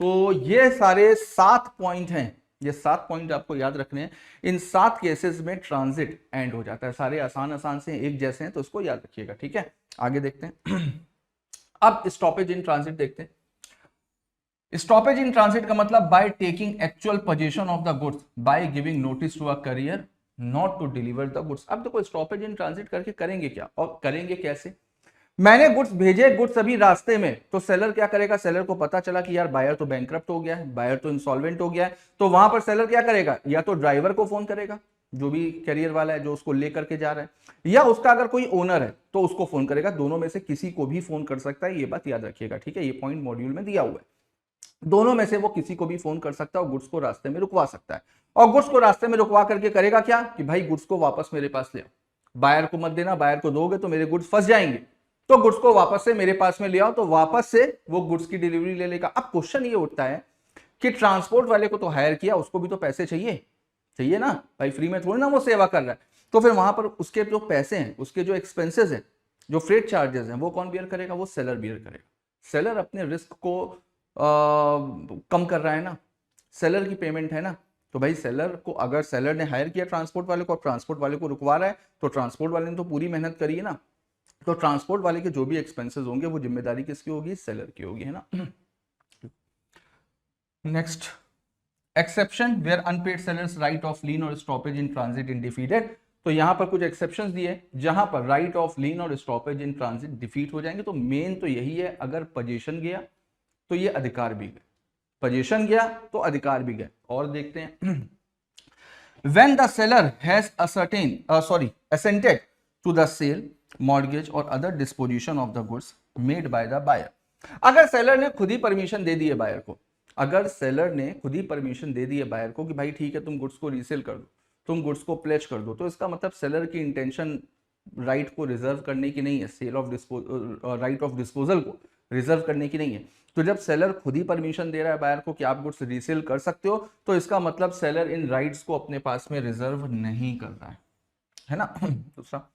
तो ये सारे 7 पॉइंट हैं, ये 7 पॉइंट आपको याद रखने हैं। इन 7 केसेस में ट्रांजिट एंड हो जाता है, सारे आसान आसान से एक जैसे हैं तो उसको याद रखिएगा, ठीक है। आगे देखते हैं। अब स्टॉपेज इन ट्रांजिट देखते हैं। स्टॉपेज इन ट्रांजिट का मतलब by taking actual position of the goods by giving notice to a carrier not to deliver the goods. अब देखो स्टॉपेज इन ट्रांजिट करके करेंगे क्या और करेंगे कैसे। मैंने गुड्स भेजे, गुड्स अभी रास्ते में, तो सेलर क्या करेगा, सेलर को पता चला कि यार बायर तो बैंकरप्ट हो गया है, बायर तो इंसॉल्वेंट हो गया है, तो वहां पर सेलर क्या करेगा, या तो ड्राइवर को फोन करेगा जो भी कैरियर वाला है जो उसको लेकर के जा रहा है, या उसका अगर कोई ओनर है तो उसको फोन करेगा। दोनों में से किसी को भी फोन कर सकता है, ये बात याद रखिएगा, ठीक है। ये पॉइंट मॉड्यूल में दिया हुआ है, दोनों में से वो किसी को भी फोन कर सकता है और गुड्स को रास्ते में रुकवा सकता है। और गुड्स को रास्ते में रुकवा करके करेगा क्या कि भाई गुड्स को वापस मेरे पास ले आओ, बायर को मत देना, बायर को दोगे तो मेरे गुड्स फंस जाएंगे, तो गुड्स को वापस से मेरे पास में ले आओ, तो वापस से वो गुड्स की डिलीवरी ले लेगा। अब क्वेश्चन ये उठता है कि ट्रांसपोर्ट वाले को तो हायर किया, उसको भी तो पैसे चाहिए ना भाई, फ्री में थोड़ी ना वो सेवा कर रहा है। तो फिर वहां पर उसके जो पैसे हैं, उसके जो एक्सपेंसेस हैं, जो फ्रेट चार्जेस हैं, वो कौन बियर करेगा, वो सेलर बियर करेगा। सेलर अपने रिस्क को कम कर रहा है ना, सेलर की पेमेंट है ना। तो भाई सेलर को, अगर सेलर ने हायर किया ट्रांसपोर्ट वाले को और ट्रांसपोर्ट वाले को रुकवा रहा है तो ट्रांसपोर्ट वाले ने तो पूरी मेहनत करी है ना, तो ट्रांसपोर्ट वाले के जो भी एक्सपेंसेस होंगे वो जिम्मेदारी किसकी होगी, सेलर की होगी, है ना। Next, exception where unpaid seller's right of lien or stoppage in transit in defeated. तो यहां पर कुछ एक्सेप्शंस दिए जहां पर right of lien or stoppage in transit defeat हो जाएंगे। तो मेन तो यही है, अगर पोजीशन गया तो ये अधिकार भी गए, पोजीशन गया तो अधिकार भी गए। और देखते हैं, when the seller has assented to the sale, mortgage or other disposition of the goods made by the buyer. अगर सेलर ने खुद ही परमिशन दे दी है बायर को अगर सेलर ने खुद ही परमिशन दे दी है बायर को कि भाई ठीक है तुम गुड्स को रीसेल कर दो, तुम गुड्स को प्लेज कर दो, तो इसका मतलब सेलर की इंटेंशन राइट को रिजर्व करने की नहीं है, sale of right of disposal को रिजर्व करने की नहीं है। तो जब सेलर खुद ही परमिशन दे रहा है बायर को कि आप गुड्स रीसेल कर सकते हो, तो इसका मतलब सेलर इन राइट्स को अपने पास में रिजर्व नहीं कर रहा है ना। दूसरा,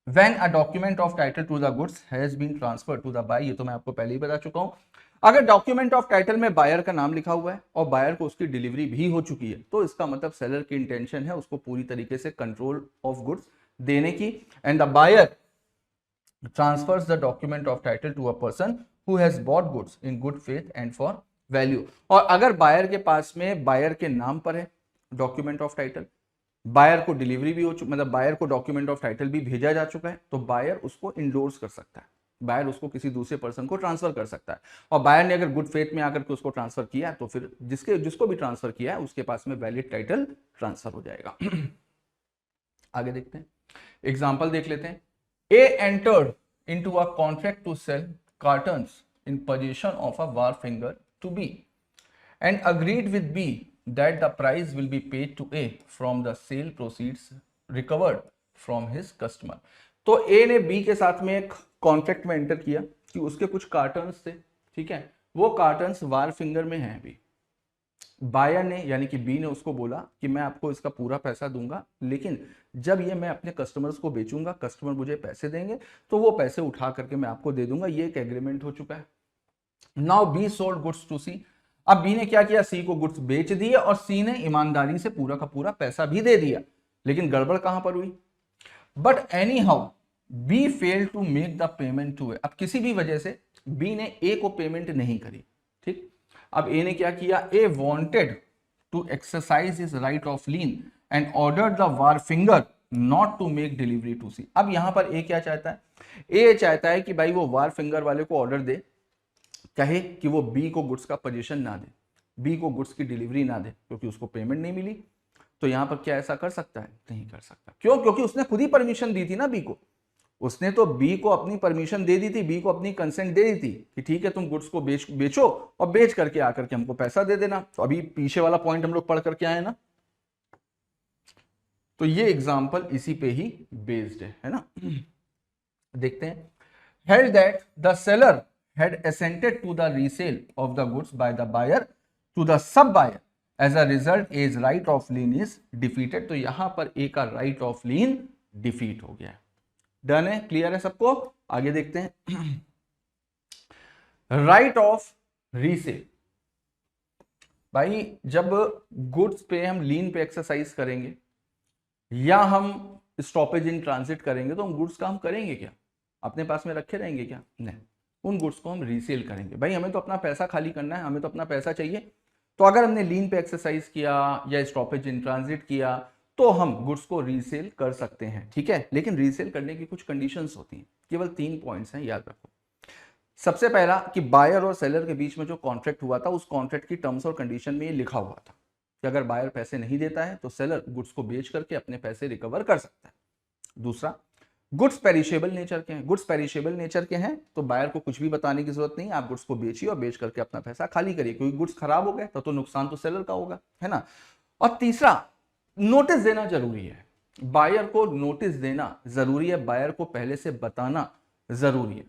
when a document of title to the goods has been transferred to the buyer, ये तो मैं आपको पहले ही बता चुका हूं। अगर डॉक्यूमेंट ऑफ टाइटल में बायर का नाम लिखा हुआ है और बायर को उसकी डिलीवरी भी हो चुकी है, तो इसका मतलब सेलर की इंटेंशन है उसको पूरी तरीके से कंट्रोल ऑफ गुड्स देने की, and the buyer transfers the document of title to a person who has bought goods in good faith and for value. और अगर बायर के पास में बायर के नाम पर है डॉक्यूमेंट ऑफ टाइटल, बायर को डिलीवरी भी हो चुकी, मतलब बायर को डॉक्यूमेंट ऑफ टाइटल भी भेजा जा चुका है, तो बायर उसको इंडोर्स कर सकता है, बायर उसको किसी दूसरे पर्सन को ट्रांसफर कर सकता है। और बायर ने अगर गुड फेथ में आकर के उसको ट्रांसफर किया तो फिर जिसको भी ट्रांसफर किया है उसके पास में वैलिड टाइटल ट्रांसफर हो जाएगा। आगे देखते हैं, एग्जांपल देख लेते हैं। A entered into a contract to sell cartons in possession of a wharfinger to be and agreed with B that the price will be paid to A from the sale proceeds recovered from his customer। तो A ने B के साथ में एक contract में enter किया कि उसके कुछ कार्टन्स थे, ठीक है, वो कार्टन्स वार फिंगर में हैं अभी। बायर ने यानी कि B ने उसको बोला कि मैं आपको इसका पूरा पैसा दूंगा, लेकिन जब ये मैं अपने कस्टमर्स को बेचूंगा, कस्टमर मुझे पैसे देंगे तो वो पैसे उठा करके मैं आपको दे दूंगा। ये एक एग्रीमेंट हो चुका है। Now B sold goods to C। अब बी ने क्या किया, सी को गुड्स बेच दिए और सी ने ईमानदारी से पूरा का पूरा पैसा भी दे दिया, लेकिन गड़बड़ कहां पर हुई, but anyhow B fail to make the payment to A. अब किसी भी वजह से बी ने ए को पेमेंट नहीं करी, ठीक। अब ए ने क्या किया, A wanted to exercise his right of lien and ordered the wharfinger not to make delivery to C. अब यहां पर ए क्या चाहता है, ए चाहता है कि भाई वो वार फिंगर वाले को ऑर्डर दे, कहे कि वो बी को गुड्स का पोजीशन ना दे, बी को गुड्स की डिलीवरी ना दे, क्योंकि उसको पेमेंट नहीं मिली। तो यहां पर क्या ऐसा कर सकता है, नहीं कर सकता। क्यों, क्योंकि उसने खुद ही परमिशन दी थी ना बी को, उसने तो बी को अपनी परमिशन दे दी थी, बी को अपनी कंसेंट दे दी थी कि ठीक है तुम गुड्स को बेचो और बेच करके आकर के हमको पैसा दे देना। तो अभी पीछे वाला पॉइंट हम लोग पढ़ करके आए ना, तो ये एग्जाम्पल इसी पे ही बेस्ड है ना। देखते हैं, held that the seller had assented to the resale of the goods by the buyer to the sub buyer, as a result A's right of lien is defeated। तो यहां पर A का right of lien defeat हो गया है। Done है, clear है सबको। आगे देखते हैं, राइट ऑफ रीसेल। भाई जब गुड्स पे हम लीन पे एक्सरसाइज करेंगे या हम स्टॉपेज इन ट्रांजिट करेंगे, तो हम गुड्स का हम करेंगे क्या, अपने पास में रखे रहेंगे क्या, नहीं, उन गुड्स को हम रीसेल करेंगे। भाई हमें तो अपना पैसा खाली करना है, हमें तो अपना पैसा चाहिए। तो अगर हमने लीन पे एक्सरसाइज किया या स्टॉपेज इन ट्रांजिट किया तो हम गुड्स को रीसेल कर सकते हैं, ठीक है। लेकिन रीसेल करने की कुछ कंडीशंस होती हैं, केवल 3 पॉइंट्स हैं, याद रखो। सबसे पहला कि बायर और सेलर के बीच में जो कॉन्ट्रैक्ट हुआ था, उस कॉन्ट्रैक्ट की टर्म्स और कंडीशन में ये लिखा हुआ था कि अगर बायर पैसे नहीं देता है तो सेलर गुड्स को बेच करके अपने पैसे रिकवर कर सकता है। दूसरा, गुड्स पेरिशेबल नेचर के हैं। गुड्स पेरिशेबल नेचर के हैं तो बायर को कुछ भी बताने की जरूरत नहीं, आप गुड्स को बेचिए और बेच करके अपना पैसा खाली करिए, क्योंकि गुड्स खराब हो गए तो नुकसान तो सेलर का होगा, है ना। और तीसरा, नोटिस देना जरूरी है, बायर को नोटिस देना जरूरी है, बायर को पहले से बताना जरूरी है।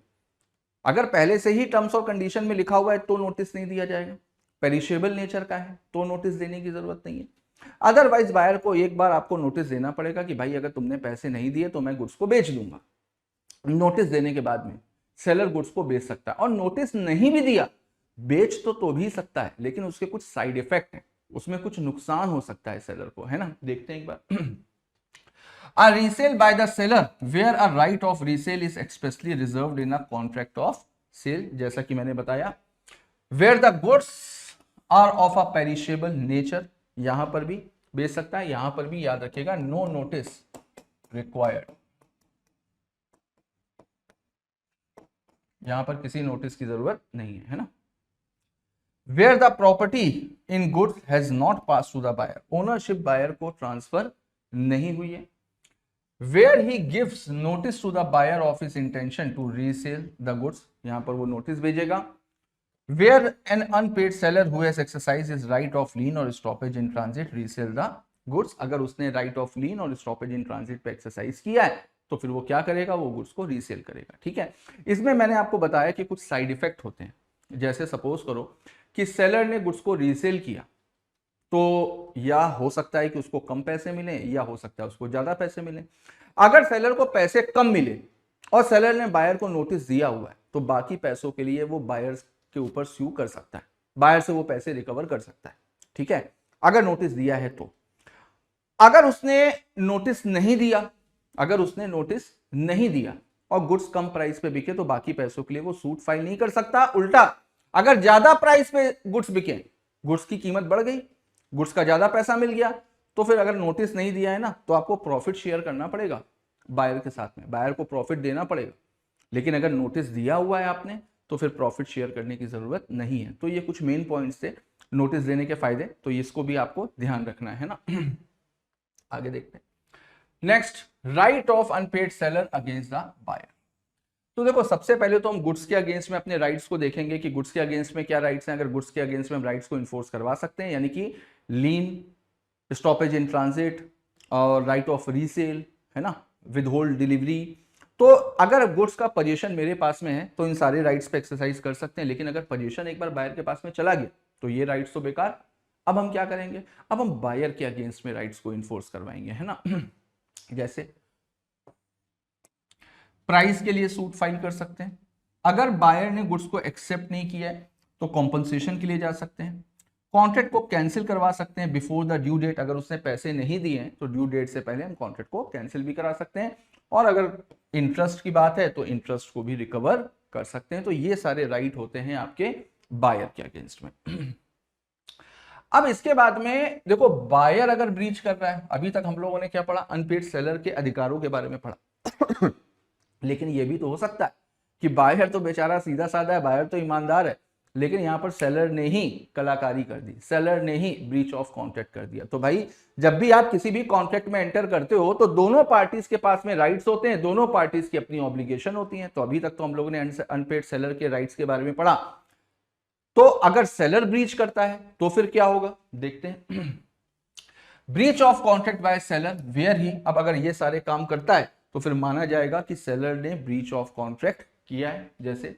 अगर पहले से ही टर्म्स और कंडीशन में लिखा हुआ है तो नोटिस नहीं दिया जाएगा, पेरिशेबल नेचर का है तो नोटिस देने की जरूरत नहीं है। अदरवाइज बायर को एक बार आपको नोटिस देना पड़ेगा कि भाई अगर तुमने पैसे नहीं दिए तो मैं गुड्स को बेच दूंगा। नोटिस देने के बाद में सेलर गुड्स को बेच सकता है, और नोटिस नहीं भी दिया, बेच तो भी सकता है, लेकिन उसके कुछ साइड इफेक्ट हैं, उसमें कुछ नुकसान हो सकता है सेलर को, है ना। देखते हैं एक बार। A resale by the seller where a right of resale is expressly reserved in a contract of sale, जैसा कि मैंने बताया। Where the goods are of a perishable nature, यहां पर भी बेच सकता है, यहां पर भी याद रखिएगा नो नोटिस रिक्वायर्ड, यहां पर किसी नोटिस की जरूरत नहीं है ना। Where the property in goods has not passed to the buyer, ownership buyer को ट्रांसफर नहीं हुई है। Where he gives notice to the buyer of his intention to resell the goods, यहां पर वो नोटिस भेजेगा। Where an unpaid seller who has exercise his right of lien or stoppage in transit resell the goods, अगर उसने right of lien or stoppage in transit पे exercise किया है तो फिर वो क्या करेगा, वो गुड्स को रीसेल करेगा। ठीक है, इसमें मैंने आपको बताया कि कुछ साइड इफेक्ट होते हैं। जैसे सपोज करो कि सेलर ने गुड्स को रीसेल किया, तो या हो सकता है कि उसको कम पैसे मिले या हो सकता है उसको ज्यादा पैसे मिले। अगर सेलर को पैसे कम मिले और सेलर ने बायर को नोटिस दिया हुआ है तो बाकी पैसों के लिए वो बायर के ऊपर स्यू कर सकता है, बायर से वो पैसे रिकवर कर सकता है। ठीक है, अगर नोटिस दिया है तो। अगर उसने नोटिस नहीं दिया, अगर उसने नोटिस नहीं दिया और गुड्स कम प्राइस पे बिके तो बाकी पैसों के लिए वो सूट फाइल नहीं कर सकता। उल्टा अगर ज्यादा प्राइस पे गुड्स बिके, गुड्स की कीमत बढ़ गई, गुड्स का ज्यादा पैसा मिल गया, तो फिर अगर नोटिस नहीं दिया है ना तो आपको प्रॉफिट शेयर करना पड़ेगा बायर के साथ में, बायर को प्रॉफिट देना पड़ेगा। लेकिन अगर नोटिस दिया हुआ है आपने तो फिर प्रॉफिट शेयर करने की जरूरत नहीं है। तो ये कुछ मेन पॉइंट्स थे नोटिस देने के फायदे, तो इसको भी आपको ध्यान रखना है ना। आगे देखते हैं। Next, right of unpaid seller against the buyer. तो देखो सबसे पहले तो हम गुड्स के अगेंस्ट में अपने राइट्स को देखेंगे कि गुड्स के अगेंस्ट में क्या राइट्स हैं। अगर गुड्स के अगेंस्ट में हम राइट्स को इन्फोर्स करवा सकते हैं, यानी कि लीन, स्टॉपेज इन ट्रांजिट और राइट ऑफ रीसेल, है ना, विदहोल्ड डिलीवरी। तो अगर गुड्स का पोजीशन मेरे पास में है तो इन सारे राइट्स पे एक्सरसाइज कर सकते हैं। लेकिन अगर पोजीशन एक बार बायर के पास में चला गया तो ये राइट्स तो बेकार। अब हम क्या करेंगे, अब हम बायर के अगेंस्ट में राइट्स को इन्फोर्स करवाएंगे, है ना। जैसे प्राइस के लिए सूट फाइल कर सकते हैं। अगर बायर ने गुड्स को एक्सेप्ट नहीं किया है तो कॉम्पनसेशन के लिए जा सकते हैं। कॉन्ट्रैक्ट को कैंसिल करवा सकते हैं बिफोर द ड्यू डेट, अगर उसने पैसे नहीं दिए हैं तो ड्यू डेट से पहले हम कॉन्ट्रैक्ट को कैंसिल भी करा सकते हैं। और अगर इंटरेस्ट की बात है तो इंटरेस्ट को भी रिकवर कर सकते हैं। तो ये सारे राइट होते हैं आपके बायर के अगेंस्ट में। अब इसके बाद में देखो, बायर अगर ब्रीच कर रहा है, अभी तक हम लोगों ने क्या पढ़ा, अनपेड सेलर के अधिकारों के बारे में पढ़ा। लेकिन ये भी तो हो सकता है कि बायर तो बेचारा सीधा साधा है, बायर तो ईमानदार है, लेकिन यहां पर सेलर ने ही कलाकारी कर दी, सेलर ने ही ब्रीच ऑफ कॉन्ट्रैक्ट कर दिया। तो भाई जब भी आप किसी भी कॉन्ट्रैक्ट में एंटर करते हो तो दोनों पार्टीज के पास में राइट्स होते हैं, दोनों पार्टीज की अपनी ऑब्लिगेशन होती है। तो अभी तक तो हम लोगों ने अनपेड सेलर के राइट्स के बारे में पढ़ा। तो अगर सेलर ब्रीच करता है तो फिर क्या होगा, देखते हैं। Breach of contract by seller where he, अब अगर ये सारे काम करता है तो फिर माना जाएगा कि सेलर ने ब्रीच ऑफ कॉन्ट्रैक्ट किया है। जैसे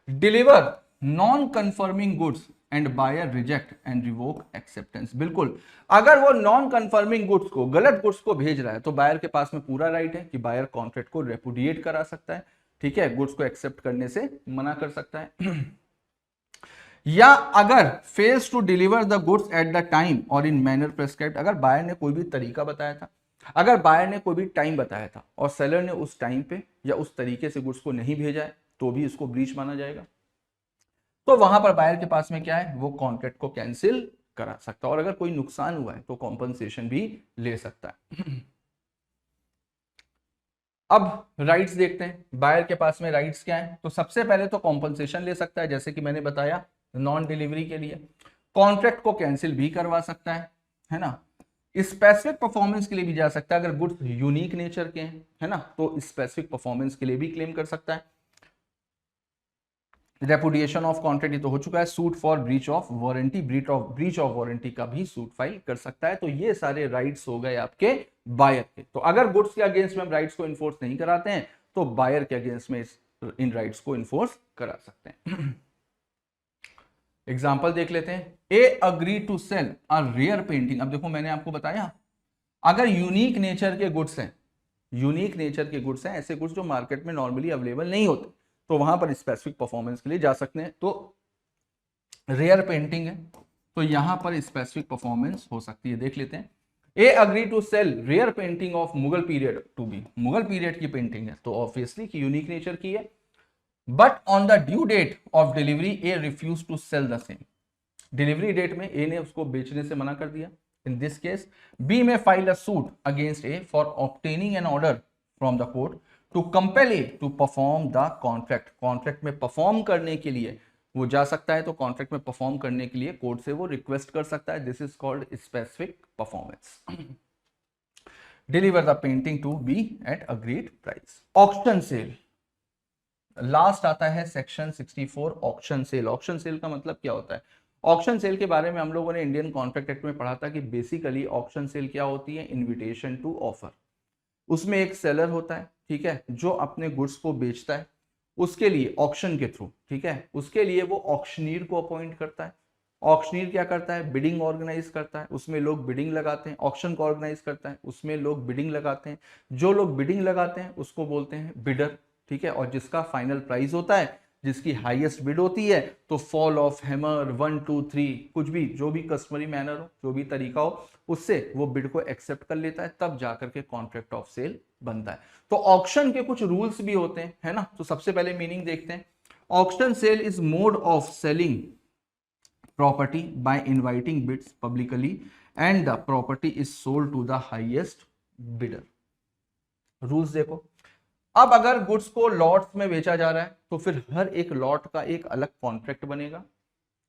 deliver non conforming goods and buyer reject and revoke acceptance. बिल्कुल, अगर वो नॉन कंफर्मिंग गुड्स को, गलत गुड्स को भेज रहा है तो बायर के पास में पूरा राइट है कि बायर कॉन्ट्रैक्ट को रेपुडिएट करा सकता है। ठीक है, गुड्स को एक्सेप्ट करने से मना कर सकता है। या अगर fails to deliver the goods at the time or in manner prescribed, अगर बायर ने कोई भी तरीका बताया था, अगर बायर ने कोई भी टाइम बताया था और सेलर ने उस टाइम पे या उस तरीके से गुड्स को नहीं भेजा है तो भी इसको ब्रीच माना जाएगा। तो वहां पर बायर के पास में क्या है, वो कॉन्ट्रैक्ट को कैंसिल करा सकता है और अगर कोई नुकसान हुआ है तो कॉम्पनसेशन भी ले सकता है। अब राइट्स देखते हैं, बायर के पास में राइट्स क्या है। तो सबसे पहले तो कॉम्पनसेशन ले सकता है, जैसे कि मैंने बताया नॉन डिलीवरी के लिए। कॉन्ट्रैक्ट को कैंसिल भी करवा सकता है ना। स्पेसिफिक परफॉर्मेंस के लिए भी जा सकता है, अगर गुड्स यूनिक नेचर के हैं, है ना, तो स्पेसिफिक परफॉर्मेंस के लिए भी क्लेम कर सकता है। रेपुडिएशन ऑफ कॉन्ट्रैक्ट ये तो हो चुका है। Suit for breach of warranty, breach of warranty का भी सूट फाइल कर सकता है। तो ये सारे राइट्स हो गए आपके बायर के। तो अगर गुड्स के अगेंस्ट में हम राइट्स को इन्फोर्स नहीं कराते हैं तो बायर के अगेंस्ट में इन राइट्स को इन्फोर्स करा सकते हैं। एग्जाम्पल देख लेते हैं। A agree to sell a rare painting. अब देखो मैंने आपको बताया अगर यूनिक नेचर के गुड्स हैं, यूनिक नेचर के गुड्स हैं, ऐसे गुड्स जो मार्केट में नॉर्मली अवेलेबल नहीं होते, तो वहां पर स्पेसिफिक परफॉर्मेंस के लिए जा सकते हैं। तो रेयर पेंटिंग है तो यहां पर स्पेसिफिक परफॉर्मेंस हो सकती है, देख लेते हैं। A agree to sell rare painting of Mughal period to be, Mughal period की पेंटिंग है तो ऑब्वियसली कि यूनिक नेचर की है। But on the due date of delivery A refuse to sell the same, delivery date में ए ने उसको बेचने से मना कर दिया। इन दिस केस बी में file a suit against A for obtaining an order from the court to compel A to perform the contract. Contract में परफॉर्म करने के लिए वो जा सकता है, तो कॉन्ट्रैक्ट में परफॉर्म करने के लिए कोर्ट से वो रिक्वेस्ट कर सकता है। This is called specific performance. Deliver the painting to be at agreed price. Auction sale, last आता है section 64 auction sale. Auction sale का मतलब क्या होता है? ऑक्शन सेल के बारे में हम लोगों ने इंडियन कॉन्ट्रैक्ट एक्ट में पढ़ा था कि बेसिकली ऑक्शन सेल क्या होती है? Invitation to offer. उसमें एक सेलर होता है, ठीक है, जो अपने गुड्स को बेचता है, उसके लिए ऑक्शन के थ्रू, ठीक है, उसके लिए वो ऑक्शनीर को अपॉइंट करता है। ऑक्शनीर क्या करता है? बिडिंग ऑर्गेनाइज करता है, उसमें लोग बिडिंग लगाते हैं। ऑक्शन को ऑर्गेनाइज करता है, उसमें लोग बिडिंग लगाते हैं। जो लोग बिडिंग लगाते हैं उसको बोलते हैं बिडर, ठीक है, और जिसका फाइनल प्राइस होता है, जिसकी हाईएस्ट बिड होती है, तो फॉल ऑफ हैमर 1 2 3 कुछ भी, जो भी कस्टमरी मैनर हो, जो भी तरीका हो, उससे वो बिड को एक्सेप्ट कर लेता है, तब जाकर के कॉन्ट्रैक्ट ऑफ सेल बनता है। तो ऑक्शन के कुछ रूल्स भी होते हैं, है ना। तो सबसे पहले मीनिंग देखते हैं। Auction sale is mode of selling property by inviting bids publicly and the property is sold to the highest bidder। Rules देखो, अब अगर गुड्स को लॉट्स में बेचा जा रहा है तो फिर हर एक लॉट का एक अलग कॉन्ट्रैक्ट बनेगा,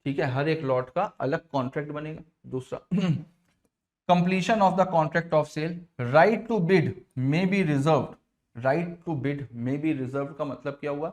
ठीक है, हर एक लॉट का अलग कॉन्ट्रैक्ट बनेगा। दूसरा, completion of the contract of sale, right to bid may be reserved. Right to bid may be reserved का मतलब क्या हुआ?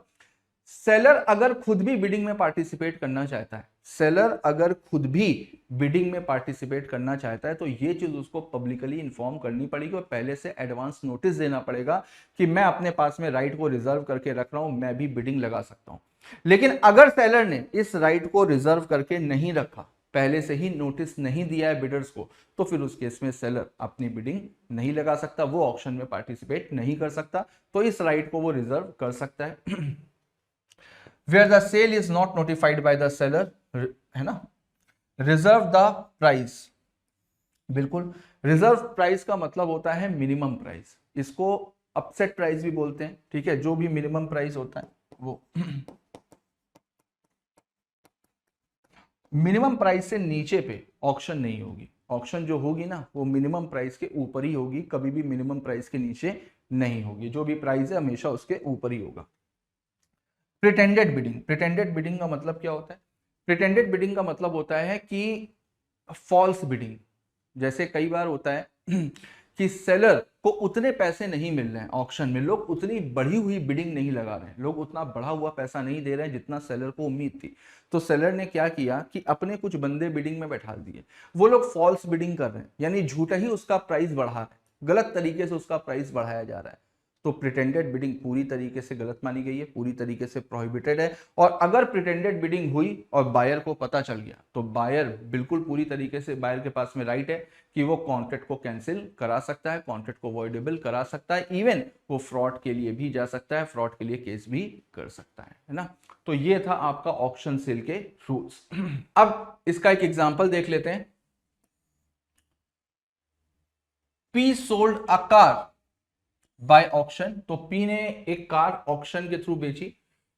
सेलर अगर खुद भी बिडिंग में पार्टिसिपेट करना चाहता है, सेलर अगर खुद भी बिडिंग में पार्टिसिपेट करना चाहता है, तो ये चीज उसको पब्लिकली इन्फॉर्म करनी पड़ेगी और पहले से एडवांस नोटिस देना पड़ेगा कि मैं अपने पास में राइट को रिजर्व करके रख रहा हूं, मैं भी बिडिंग लगा सकता हूं। लेकिन अगर सेलर ने इस राइट को रिजर्व करके नहीं रखा, पहले से ही नोटिस नहीं दिया है बिडर्स को, तो फिर उस केस में सेलर अपनी बिडिंग नहीं लगा सकता, वो ऑक्शन में पार्टिसिपेट नहीं कर सकता। तो इस राइट को वो रिजर्व कर सकता है। Where the sale is not notified by the seller, है ना, रिजर्व द प्राइस। बिल्कुल, रिजर्व प्राइस का मतलब होता है मिनिमम प्राइस, इसको अपसेट प्राइस भी बोलते हैं, ठीक है, जो भी मिनिमम प्राइस होता है वो मिनिमम प्राइस से नीचे पे ऑक्शन नहीं होगी। ऑक्शन जो होगी ना, वो मिनिमम प्राइस के ऊपर ही होगी, कभी भी मिनिमम प्राइस के नीचे नहीं होगी। जो भी प्राइस है हमेशा उसके ऊपर ही होगा। प्रिटेंडेड बिडिंग, प्रिटेंडेड बिडिंग का मतलब क्या होता है? प्रिटेंडेड बिडिंग का मतलब होता है कि फॉल्स बिडिंग। जैसे कई बार होता है कि सेलर को उतने पैसे नहीं मिल रहे हैं ऑक्शन में, लोग उतनी बढ़ी हुई बिडिंग नहीं लगा रहे हैं, लोग उतना बढ़ा हुआ पैसा नहीं दे रहे हैं जितना सेलर को उम्मीद थी। तो सेलर ने क्या किया कि अपने कुछ बंदे बिडिंग में बैठा दिए, वो लोग फॉल्स बिडिंग कर रहे हैं, यानी झूठा ही उसका प्राइस बढ़ा है, गलत तरीके से उसका प्राइस बढ़ाया जा रहा है। तो प्रिटेंडेड बिडिंग पूरी तरीके से गलत मानी गई है, पूरी तरीके से प्रोहिबिटेड है। और अगर प्रिटेंडेड बिडिंग हुई और बायर को पता चल गया, तो बायर बिल्कुल पूरी तरीके से, बायर के पास में राइट है कि वो कॉन्ट्रैक्ट को कैंसिल करा सकता है, कॉन्ट्रैक्ट को वॉइडेबल करा सकता है, इवन वो फ्रॉड के लिए भी जा सकता है, फ्रॉड के लिए केस भी कर सकता है ना। तो ये था आपका ऑक्शन सेल के रूल्स। अब इसका एक एग्जांपल देख लेते हैं। P sold a car by auction, तो पी ने एक कार ऑक्शन के थ्रू बेची।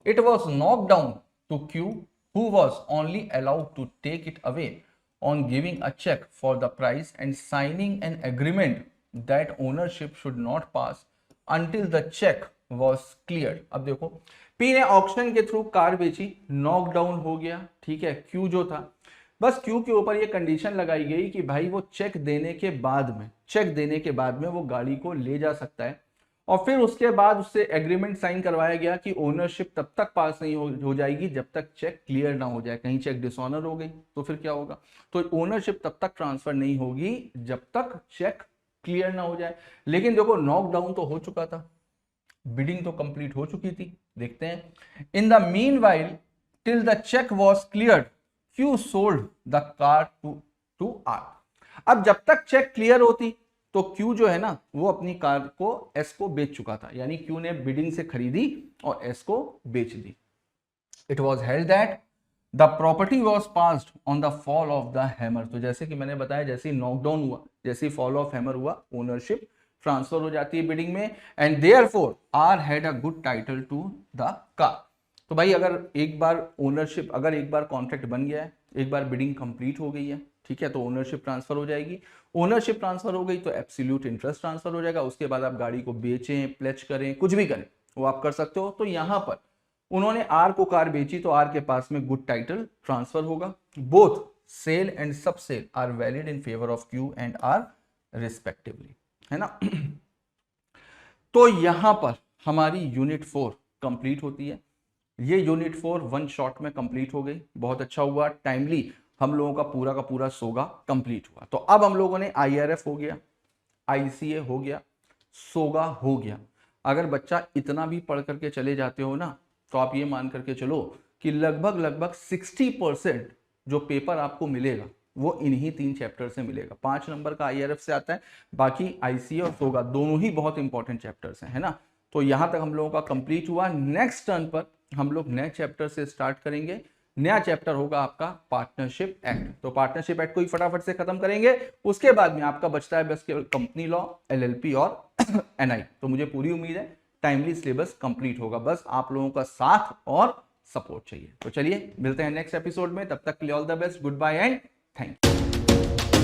It was knock down to Q who was only allowed to take it away on giving a cheque for the price and signing an agreement that ownership should not pass until the cheque was clear. अब देखो, P ने auction के through car बेची, knock down हो गया, ठीक है, Q जो था, बस क्यू के ऊपर ये कंडीशन लगाई गई कि भाई वो चेक देने के बाद में, चेक देने के बाद में वो गाड़ी को ले जा सकता है। और फिर उसके बाद उससे एग्रीमेंट साइन करवाया गया कि ओनरशिप तब तक पास नहीं हो जाएगी जब तक चेक क्लियर ना हो जाए। कहीं चेक डिसऑनर हो गई तो फिर क्या होगा? तो ओनरशिप तब तक ट्रांसफर नहीं होगी जब तक चेक क्लियर ना हो जाए। लेकिन देखो, नॉकडाउन तो हो चुका था, बिडिंग तो कंप्लीट हो चुकी थी। देखते हैं, in the meanwhile till the cheque was clear Q sold the car to R. अब जब तक चेक क्लियर होती तो क्यू जो है ना, वो अपनी कार को एस को बेच चुका था, यानी क्यू ने बिडिंग से खरीदी और एस को बेच दी। It was held that the property was passed on the fall of the hammer. तो जैसे कि मैंने बताया, जैसे ही नॉकडाउन हुआ, जैसे ही फॉल ऑफ हैमर हुआ, ओनरशिप ट्रांसफर हो जाती है बिडिंग में, and therefore R had a good title to the car. तो भाई अगर एक बार ओनरशिप, अगर एक बार कॉन्ट्रैक्ट बन गया है, एक बार बिडिंग कंप्लीट हो गई है, ठीक है, तो ओनरशिप ट्रांसफर हो जाएगी। ओनरशिप ट्रांसफर हो गई तो एब्सोल्यूट इंटरेस्ट ट्रांसफर हो जाएगा। उसके बाद आप गाड़ी को बेचें, प्लेज करें, कुछ भी करें, वो आप कर सकते हो। तो यहां पर उन्होंने आर को कार बेची तो आर के पास में गुड टाइटल ट्रांसफर होगा। Both sale and sub sale are valid in favour of Q and R respectively, है ना। तो यहां पर हमारी यूनिट 4 कंप्लीट होती है। ये यूनिट 4 वन शॉट में कंप्लीट हो गई, बहुत अच्छा हुआ, टाइमली हम लोगों का पूरा सोगा कंप्लीट हुआ। तो अब हम लोगों ने IRF हो गया, ICA हो गया, सोगा हो गया। अगर बच्चा इतना भी पढ़ करके चले जाते हो ना, तो आप ये मान करके चलो कि लगभग 60% जो पेपर आपको मिलेगा वो इन्हीं 3 चैप्टर से मिलेगा। 5 नंबर का IRF से आता है, बाकी ICA और सोगा दोनों ही बहुत इंपॉर्टेंट चैप्टर्स हैं, है ना। तो यहां तक हम लोगों का कंप्लीट हुआ। नेक्स्ट टर्न पर हम लोग नए चैप्टर से स्टार्ट करेंगे। नया चैप्टर होगा आपका पार्टनरशिप एक्ट। तो पार्टनरशिप एक्ट को ही फटाफट से खत्म करेंगे, उसके बाद में आपका बचता है बस केवल कंपनी लॉ, LLP और NI। तो मुझे पूरी उम्मीद है टाइमली सिलेबस कंप्लीट होगा, बस आप लोगों का साथ और सपोर्ट चाहिए। तो चलिए मिलते हैं नेक्स्ट एपिसोड में, तब तक के लिए all the best, goodbye and thank you.